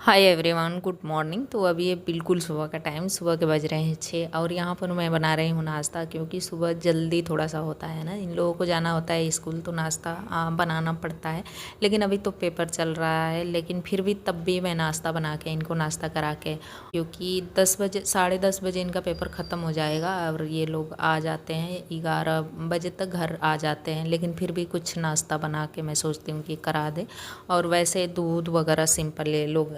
Hi everyone, good morning. तो अभी ये बिल्कुल सुबह का टाइम, सुबह के बज रहे हैं 6 और यहाँ पर मैं बना रही हूँ नाश्ता, क्योंकि सुबह जल्दी थोड़ा सा होता है ना, इन लोगों को जाना होता है स्कूल, तो नाश्ता बनाना पड़ता है। लेकिन अभी तो पेपर चल रहा है, लेकिन फिर भी तब भी मैं नाश्ता बना के इनको नाश्ता करा के, क्योंकि 10 बजे 10:30 बजे इनका पेपर ख़त्म हो जाएगा और ये लोग आ जाते हैं 11 बजे तक घर आ जाते हैं। लेकिन फिर भी कुछ नाश्ता बना के मैं सोचती हूँ कि करा दे। और वैसे दूध वगैरह सिंपल ये लोग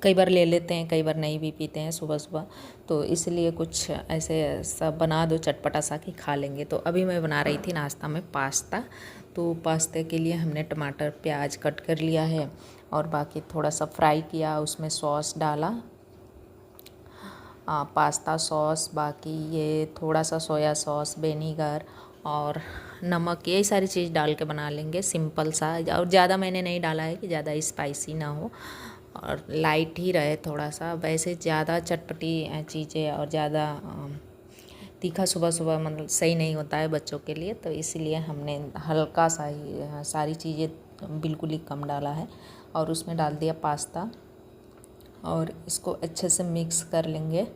कई बार ले लेते हैं, कई बार नहीं भी पीते हैं सुबह सुबह, तो इसलिए कुछ ऐसे सब बना दो चटपटा सा कि खा लेंगे। तो अभी मैं बना रही थी नाश्ता में पास्ता। तो पास्ते के लिए हमने टमाटर प्याज कट कर लिया है और बाकी थोड़ा सा फ्राई किया, उसमें सॉस डाला, पास्ता सॉस, बाकी ये थोड़ा सा सोया सॉस, विनेगर और नमक, यही सारी चीज़ डाल के बना लेंगे सिंपल सा। और ज़्यादा मैंने नहीं डाला है कि ज़्यादा स्पाइसी ना हो और लाइट ही रहे थोड़ा सा। वैसे ज़्यादा चटपटी चीज़ें और ज़्यादा तीखा सुबह सुबह मतलब सही नहीं होता है बच्चों के लिए, तो इसलिए हमने हल्का सा ही सारी चीज़ें बिल्कुल ही कम डाला है। और उसमें डाल दिया पास्ता और इसको अच्छे से मिक्स कर लेंगे।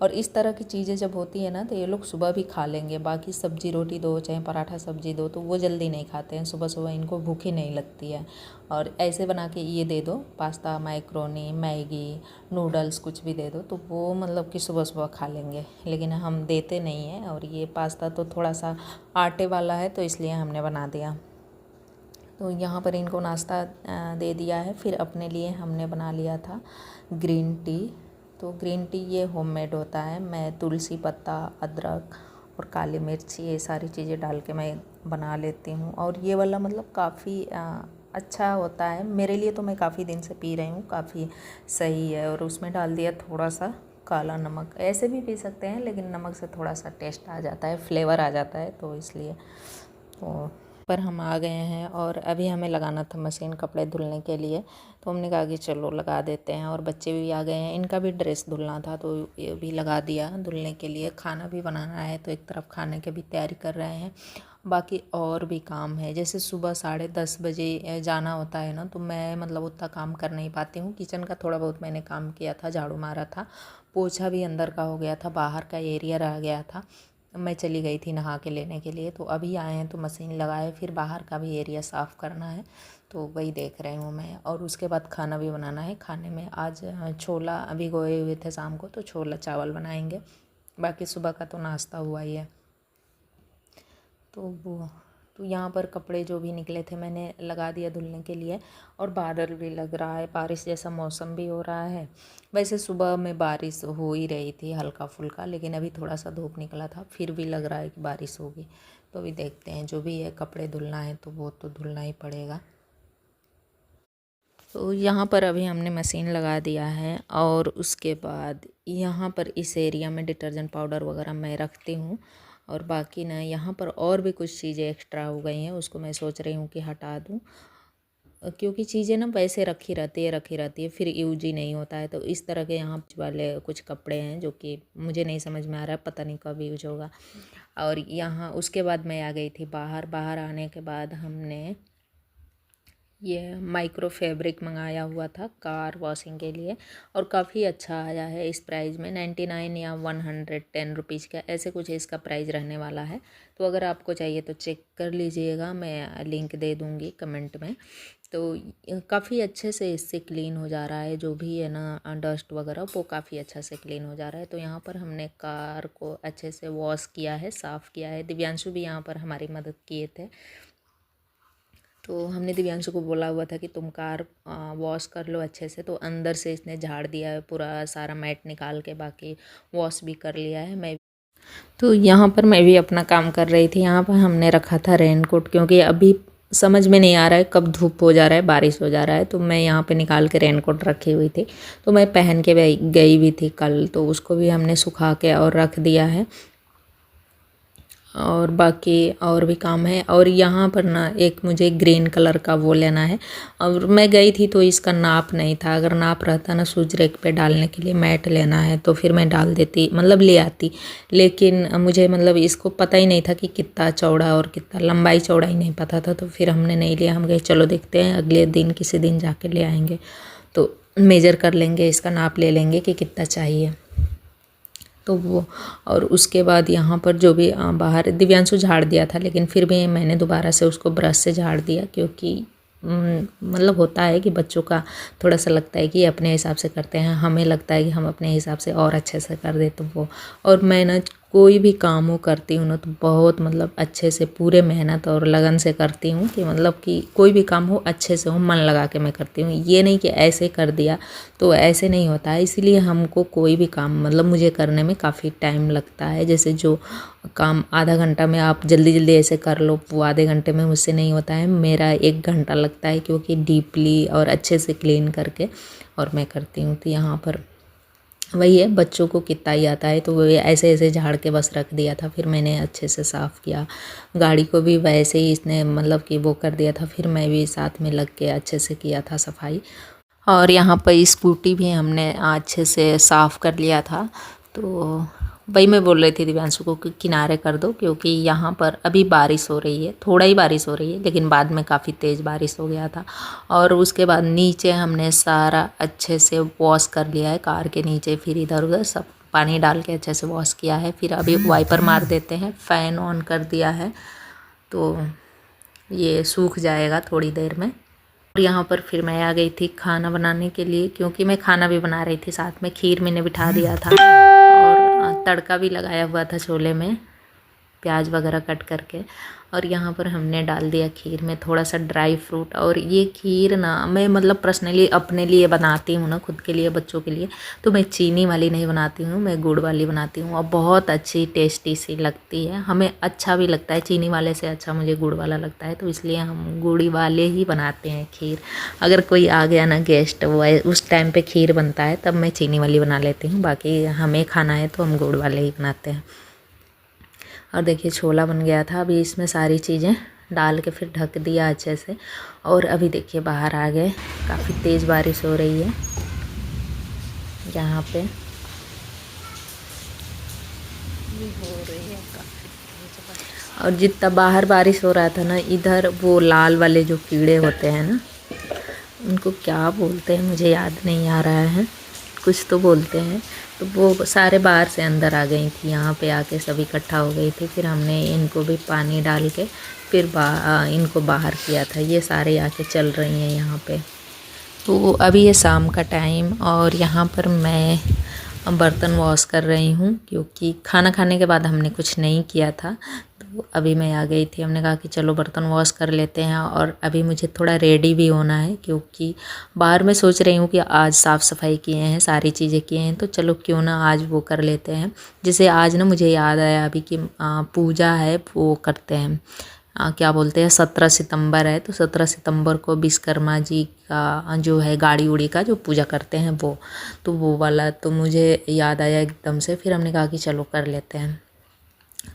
और इस तरह की चीज़ें जब होती है ना, तो ये लोग सुबह भी खा लेंगे। बाकी सब्जी रोटी दो, चाहे पराठा सब्जी दो, तो वो जल्दी नहीं खाते हैं सुबह सुबह, इनको भूख ही नहीं लगती है। और ऐसे बना के ये दे दो, पास्ता, मैक्रोनी, मैगी, नूडल्स कुछ भी दे दो, तो वो मतलब कि सुबह सुबह खा लेंगे। लेकिन हम देते नहीं हैं। और ये पास्ता तो थोड़ा सा आटे वाला है, तो इसलिए हमने बना दिया। तो यहाँ पर इनको नाश्ता दे दिया है। फिर अपने लिए हमने बना लिया था ग्रीन टी। तो ग्रीन टी ये होममेड होता है। मैं तुलसी पत्ता, अदरक और काली मिर्च, ये सारी चीज़ें डाल के मैं बना लेती हूँ। और ये वाला मतलब काफ़ी अच्छा होता है मेरे लिए, तो मैं काफ़ी दिन से पी रही हूँ, काफ़ी सही है। और उसमें डाल दिया थोड़ा सा काला नमक। ऐसे भी पी सकते हैं, लेकिन नमक से थोड़ा सा टेस्ट आ जाता है, फ्लेवर आ जाता है, तो इसलिए। तो पर हम आ गए हैं और अभी हमें लगाना था मशीन कपड़े धुलने के लिए, तो हमने कहा कि चलो लगा देते हैं। और बच्चे भी आ गए हैं, इनका भी ड्रेस धुलना था, तो ये भी लगा दिया धुलने के लिए। खाना भी बनाना है, तो एक तरफ खाने की भी तैयारी कर रहे हैं। बाकी और भी काम है, जैसे सुबह 10:30 बजे जाना होता है ना, तो मैं मतलब उतना काम कर नहीं पाती हूँ। किचन का थोड़ा बहुत मैंने काम किया था, झाड़ू मारा था, पोछा भी अंदर का हो गया था, बाहर का एरिया रह गया था। मैं चली गई थी नहा के लेने के लिए, तो अभी आए हैं तो मशीन लगाए, फिर बाहर का भी एरिया साफ़ करना है, तो वही देख रही हूँ मैं। और उसके बाद खाना भी बनाना है। खाने में आज छोला भिगोए हुए थे शाम को, तो छोला चावल बनाएंगे। बाकी सुबह का तो नाश्ता हुआ ही है। तो वो तो यहाँ पर कपड़े जो भी निकले थे मैंने लगा दिया धुलने के लिए। और बादल भी लग रहा है, बारिश जैसा मौसम भी हो रहा है। वैसे सुबह में बारिश हो ही रही थी हल्का फुल्का, लेकिन अभी थोड़ा सा धूप निकला था, फिर भी लग रहा है कि बारिश होगी। तो अभी देखते हैं, जो भी है कपड़े धुलना है तो वो तो धुलना ही पड़ेगा। तो यहाँ पर अभी हमने मशीन लगा दिया है। और उसके बाद यहाँ पर इस एरिया में डिटर्जेंट पाउडर वगैरह मैं रखती हूँ। और बाकी ना यहाँ पर और भी कुछ चीज़ें एक्स्ट्रा हो गई हैं, उसको मैं सोच रही हूँ कि हटा दूँ, क्योंकि चीज़ें ना वैसे रखी रहती है, फिर यूज ही नहीं होता है। तो इस तरह के यहाँ वाले कुछ कपड़े हैं जो कि मुझे नहीं समझ में आ रहा है, पता नहीं कब यूज होगा। और यहाँ उसके बाद मैं आ गई थी बाहर। बाहर आने के बाद हमने ये माइक्रो फैब्रिक मंगाया हुआ था कार वॉशिंग के लिए, और काफ़ी अच्छा आया है। इस प्राइस में 99 या 110 रुपीज़ का ऐसे कुछ इसका प्राइस रहने वाला है। तो अगर आपको चाहिए तो चेक कर लीजिएगा, मैं लिंक दे दूँगी कमेंट में। तो काफ़ी अच्छे से इससे क्लीन हो जा रहा है, जो भी है ना डस्ट वगैरह, वो काफ़ी अच्छा से क्लीन हो जा रहा है। तो यहाँ पर हमने कार को अच्छे से वॉश किया है, साफ़ किया है। दिव्यांशु भी यहाँ पर हमारी मदद किए थे। तो हमने दिव्यांशु को बोला हुआ था कि तुम कार वॉश कर लो अच्छे से, तो अंदर से इसने झाड़ दिया है पूरा सारा मैट निकाल के, बाकी वॉश भी कर लिया है। मैं तो यहाँ पर मैं भी अपना काम कर रही थी। यहाँ पर हमने रखा था रेनकोट, क्योंकि अभी समझ में नहीं आ रहा है कब धूप हो जा रहा है, बारिश हो जा रहा है। तो मैं यहाँ पे निकाल के रेनकोट रखी हुई थी, तो मैं पहन के गई भी थी कल, तो उसको भी हमने सुखा के और रख दिया है। और बाकी और भी काम है। और यहाँ पर ना एक मुझे ग्रीन कलर का वो लेना है। और मैं गई थी तो इसका नाप नहीं था, अगर नाप रहता ना सूज रेक पे डालने के लिए मैट लेना है तो फिर मैं डाल देती, मतलब ले आती। लेकिन मुझे मतलब इसको पता ही नहीं था कि कितना चौड़ा और कितना लंबाई चौड़ाई नहीं पता था, तो फिर हमने नहीं लिया। हम गए चलो देखते हैं, अगले दिन किसी दिन जाके ले आएंगे तो मेजर कर लेंगे, इसका नाप ले लेंगे कि कितना चाहिए तो वो। और उसके बाद यहाँ पर जो भी बाहर दिव्यांशु झाड़ दिया था, लेकिन फिर भी मैंने दोबारा से उसको ब्रश से झाड़ दिया, क्योंकि मतलब होता है कि बच्चों का थोड़ा सा लगता है कि अपने हिसाब से करते हैं, हमें लगता है कि हम अपने हिसाब से और अच्छे से कर दे तो वो। और मैं ना कोई भी काम हो करती हूँ ना तो बहुत मतलब अच्छे से पूरे मेहनत और लगन से करती हूँ, कि मतलब कि कोई भी काम हो अच्छे से हो, मन लगा के मैं करती हूँ। ये नहीं कि ऐसे कर दिया तो ऐसे नहीं होता है। इसीलिए हमको कोई भी काम मतलब मुझे करने में काफ़ी टाइम लगता है। जैसे जो काम आधा घंटा में आप जल्दी जल्दी ऐसे कर लो, वो आधे घंटे में मुझसे नहीं होता है, मेरा 1 घंटा लगता है, क्योंकि डीपली और अच्छे से क्लीन करके और मैं करती हूँ। तो यहाँ पर वही है, बच्चों को कितना ही आता है तो वो ऐसे ऐसे झाड़ के बस रख दिया था। फिर मैंने अच्छे से साफ़ किया, गाड़ी को भी वैसे ही इसने मतलब कि वो कर दिया था। फिर मैं भी साथ में लग के अच्छे से किया था सफाई। और यहाँ पर स्कूटी भी हमने अच्छे से साफ़ कर लिया था। तो वही मैं बोल रही थी दिव्यांशु को कि किनारे कर दो, क्योंकि यहाँ पर अभी बारिश हो रही है, थोड़ा ही बारिश हो रही है, लेकिन बाद में काफ़ी तेज़ बारिश हो गया था। और उसके बाद नीचे हमने सारा अच्छे से वॉश कर लिया है, कार के नीचे फिर इधर उधर सब पानी डाल के अच्छे से वॉश किया है। फिर अभी वाइपर मार देते हैं, फ़ैन ऑन कर दिया है तो ये सूख जाएगा थोड़ी देर में। और यहाँ पर फिर मैं आ गई थी खाना बनाने के लिए, क्योंकि मैं खाना भी बना रही थी साथ में। खीर मैंने बिठा दिया था और तड़का भी लगाया हुआ था छोले में, प्याज वगैरह कट करके। और यहाँ पर हमने डाल दिया खीर में थोड़ा सा ड्राई फ्रूट। और ये खीर ना मैं मतलब पर्सनली अपने लिए बनाती हूँ ना, खुद के लिए बच्चों के लिए, तो मैं चीनी वाली नहीं बनाती हूँ, मैं गुड़ वाली बनाती हूँ। और बहुत अच्छी टेस्टी सी लगती है, हमें अच्छा भी लगता है। चीनी वाले से अच्छा मुझे गुड़ वाला लगता है, तो इसलिए हम गुड़ वाले ही बनाते हैं खीर। अगर कोई आ गया ना गेस्ट, वो उस टाइम पे खीर बनता है तब मैं चीनी वाली बना लेती हूँ, बाकी हमें खाना है तो हम गुड़ वाले ही बनाते हैं। और देखिए छोला बन गया था। अभी इसमें सारी चीज़ें डाल के फिर ढक दिया अच्छे से। और अभी देखिए बाहर आ गए, काफ़ी तेज़ बारिश हो रही है यहाँ पे, हो रही है काफ़ी तेज़। और जितना बाहर बारिश हो रहा था ना, इधर वो लाल वाले जो कीड़े होते हैं ना, उनको क्या बोलते हैं मुझे याद नहीं आ रहा है, कुछ तो बोलते हैं। तो वो सारे बाहर से अंदर आ गई थी, यहाँ पे आके सब इकट्ठा हो गई थी। फिर हमने इनको भी पानी डाल के फिर इनको बाहर किया था। ये सारे आके चल रही हैं यहाँ पे। तो अभी ये शाम का टाइम, और यहाँ पर मैं बर्तन वॉश कर रही हूँ, क्योंकि खाना खाने के बाद हमने कुछ नहीं किया था। तो अभी मैं आ गई थी, हमने कहा कि चलो बर्तन वॉश कर लेते हैं। और अभी मुझे थोड़ा रेडी भी होना है, क्योंकि बाहर मैं सोच रही हूँ कि आज साफ़ सफाई किए हैं, सारी चीज़ें किए हैं, तो चलो क्यों ना आज वो कर लेते हैं। जैसे आज ना मुझे याद आया अभी कि पूजा है, वो करते हैं क्या बोलते हैं, 17 सितंबर है, तो 17 सितंबर को विश्वकर्मा जी का जो है गाड़ी उड़ी का जो पूजा करते हैं वो, तो वो वाला तो मुझे याद आया एकदम से। फिर हमने कहा कि चलो कर लेते हैं।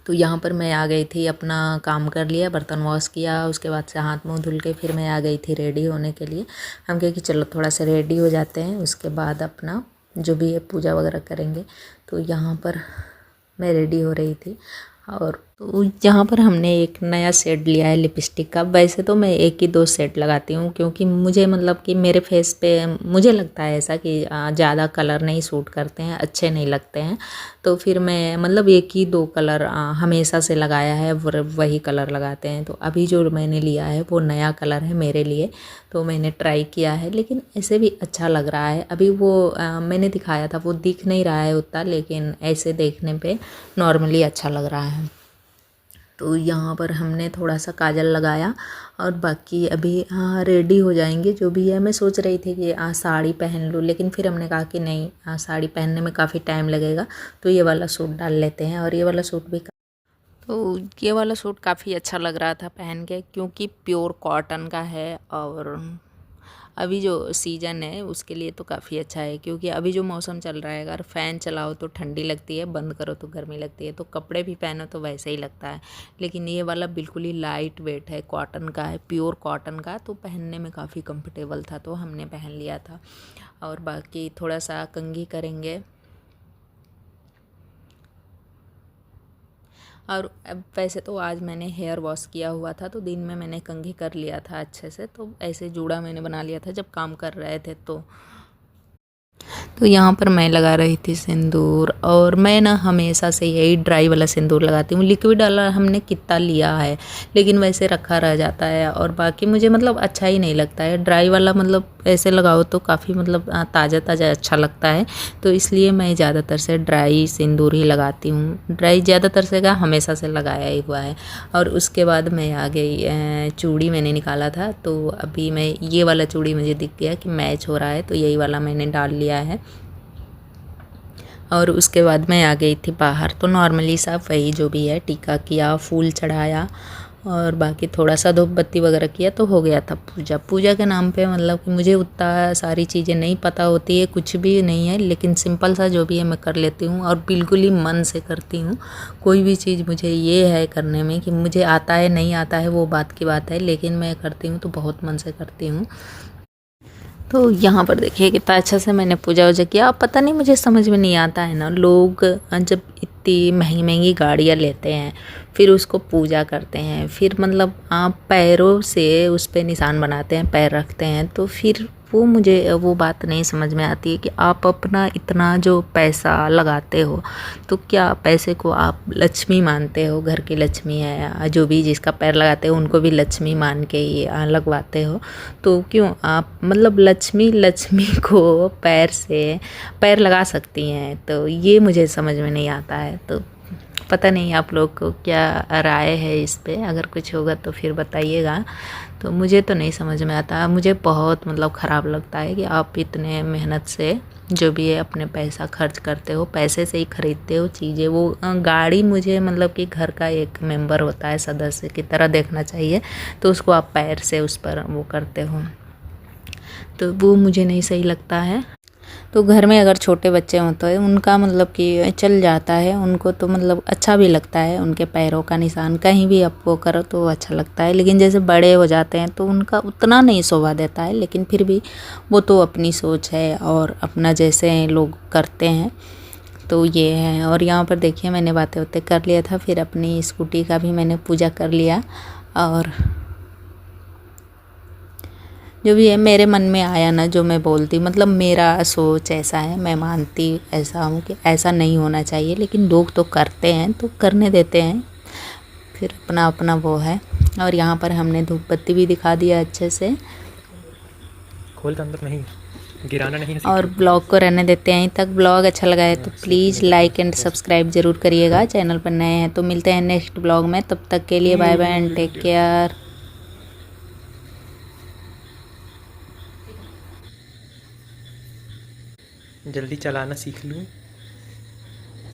तो यहाँ पर मैं आ गई थी, अपना काम कर लिया, बर्तन वॉश किया, उसके बाद से हाथ मुंह धुल के फिर मैं आ गई थी रेडी होने के लिए। हम कहे कि चलो थोड़ा सा रेडी हो जाते हैं, उसके बाद अपना जो भी है पूजा वगैरह करेंगे। तो यहाँ पर मैं रेडी हो रही थी। और तो यहाँ पर हमने एक नया शेड लिया है लिपस्टिक का। वैसे तो मैं एक ही दो सेट लगाती हूँ, क्योंकि मुझे मतलब कि मेरे फेस पे मुझे लगता है ऐसा कि ज़्यादा कलर नहीं सूट करते हैं, अच्छे नहीं लगते हैं। तो फिर मैं मतलब एक ही दो कलर हमेशा से लगाया है, वही कलर लगाते हैं। तो अभी जो मैंने लिया है वो नया कलर है मेरे लिए, तो मैंने ट्राई किया है, लेकिन ऐसे भी अच्छा लग रहा है। अभी वो मैंने दिखाया था वो दिख नहीं रहा है उतना, लेकिन ऐसे देखने पे नॉर्मली अच्छा लग रहा है। तो यहाँ पर हमने थोड़ा सा काजल लगाया, और बाकी अभी हाँ रेडी हो जाएंगे जो भी है। मैं सोच रही थी कि साड़ी पहन लूँ, लेकिन फिर हमने कहा कि नहीं, साड़ी पहनने में काफ़ी टाइम लगेगा, तो ये वाला सूट डाल लेते हैं। और ये वाला सूट भी तो ये वाला सूट काफ़ी अच्छा लग रहा था पहन के, क्योंकि प्योर कॉटन का है। और अभी जो सीज़न है उसके लिए तो काफ़ी अच्छा है, क्योंकि अभी जो मौसम चल रहा है अगर फ़ैन चलाओ तो ठंडी लगती है, बंद करो तो गर्मी लगती है, तो कपड़े भी पहनो तो वैसे ही लगता है। लेकिन ये वाला बिल्कुल ही लाइट वेट है, कॉटन का है, प्योर कॉटन का, तो पहनने में काफ़ी कंफर्टेबल था, तो हमने पहन लिया था। और बाकी थोड़ा सा कंघी करेंगे। और अब वैसे तो आज मैंने हेयर वॉश किया हुआ था, तो दिन में मैंने कंघी कर लिया था अच्छे से, तो ऐसे जूड़ा मैंने बना लिया था जब काम कर रहे थे। तो यहाँ पर मैं लगा रही थी सिंदूर, और मैं ना हमेशा से यही ड्राई वाला सिंदूर लगाती हूँ। लिक्विड वाला हमने कितना लिया है लेकिन वैसे रखा रह जाता है, और बाकी मुझे मतलब अच्छा ही नहीं लगता है ड्राई वाला। मतलब ऐसे लगाओ तो काफ़ी मतलब ताज़ा ताज़ा अच्छा लगता है, तो इसलिए मैं ज़्यादातर से ड्राई सिंदूर ही लगाती हूँ। ड्राई ज़्यादातर से क्या हमेशा से लगाया ही हुआ है। और उसके बाद मैं आ गई, चूड़ी मैंने निकाला था, तो अभी मैं ये वाला चूड़ी मुझे दिख गया कि मैच हो रहा है, तो यही वाला मैंने डाल लिया है। और उसके बाद मैं आ गई थी बाहर, तो नॉर्मली सा वही जो भी है टीका किया, फूल चढ़ाया, और बाकी थोड़ा सा धूप बत्ती वगैरह किया, तो हो गया था पूजा। पूजा के नाम पे मतलब कि मुझे उतना सारी चीज़ें नहीं पता होती है, कुछ भी नहीं है, लेकिन सिंपल सा जो भी है मैं कर लेती हूँ, और बिल्कुल ही मन से करती हूँ। कोई भी चीज़ मुझे ये है करने में कि मुझे आता है नहीं आता है वो बात की बात है, लेकिन मैं करती हूँ तो बहुत मन से करती हूँ। तो यहाँ पर देखिए कितना अच्छा से मैंने पूजा वूजा किया। अब पता नहीं मुझे समझ में नहीं आता है ना, लोग जब इतनी महंगी महंगी गाड़ियाँ लेते हैं फिर उसको पूजा करते हैं, फिर मतलब आप पैरों से उस पर निशान बनाते हैं, पैर रखते हैं, तो फिर वो मुझे वो बात नहीं समझ में आती है कि आप अपना इतना जो पैसा लगाते हो, तो क्या पैसे को आप लक्ष्मी मानते हो, घर की लक्ष्मी है, जो भी जिसका पैर लगाते हो उनको भी लक्ष्मी मान के ही लगवाते हो, तो क्यों आप मतलब लक्ष्मी लक्ष्मी को पैर लगा सकती हैं? तो ये मुझे समझ में नहीं आता है। तो पता नहीं आप लोग को क्या राय है इस पे, अगर कुछ होगा तो फिर बताइएगा। तो मुझे तो नहीं समझ में आता, मुझे बहुत मतलब ख़राब लगता है कि आप इतने मेहनत से जो भी है अपने पैसा खर्च करते हो, पैसे से ही खरीदते हो चीज़ें। वो गाड़ी मुझे मतलब कि घर का एक मेंबर होता है, सदस्य की तरह देखना चाहिए, तो उसको आप पैर से उस पर वो करते हो, तो वो मुझे नहीं सही लगता है। तो घर में अगर छोटे बच्चे हों तो उनका मतलब कि चल जाता है, उनको तो मतलब अच्छा भी लगता है, उनके पैरों का निशान कहीं भी आप वो करो तो अच्छा लगता है। लेकिन जैसे बड़े हो जाते हैं तो उनका उतना नहीं शोभा देता है, लेकिन फिर भी वो तो अपनी सोच है और अपना जैसे लोग करते हैं, तो ये है। और यहाँ पर देखिए मैंने बातें बातें कर लिया था, फिर अपनी स्कूटी का भी मैंने पूजा कर लिया। और जो भी है मेरे मन में आया ना, जो मैं बोलती, मतलब मेरा सोच ऐसा है, मैं मानती ऐसा हूँ कि ऐसा नहीं होना चाहिए, लेकिन लोग तो करते हैं तो करने देते हैं, फिर अपना अपना वो है। और यहाँ पर हमने धूप बत्ती भी दिखा दिया अच्छे से। खोल के अंदर नहीं गिराना नहीं है और सीटी। ब्लॉग को रहने देते हैं यहीं तक। ब्लॉग अच्छा लगा है तो प्लीज़ लाइक एंड सब्सक्राइब ज़रूर करिएगा, चैनल पर नए हैं तो। मिलते हैं नेक्स्ट ब्लॉग में, तब तक के लिए bye bye and take care. जल्दी चलाना सीख लूँ।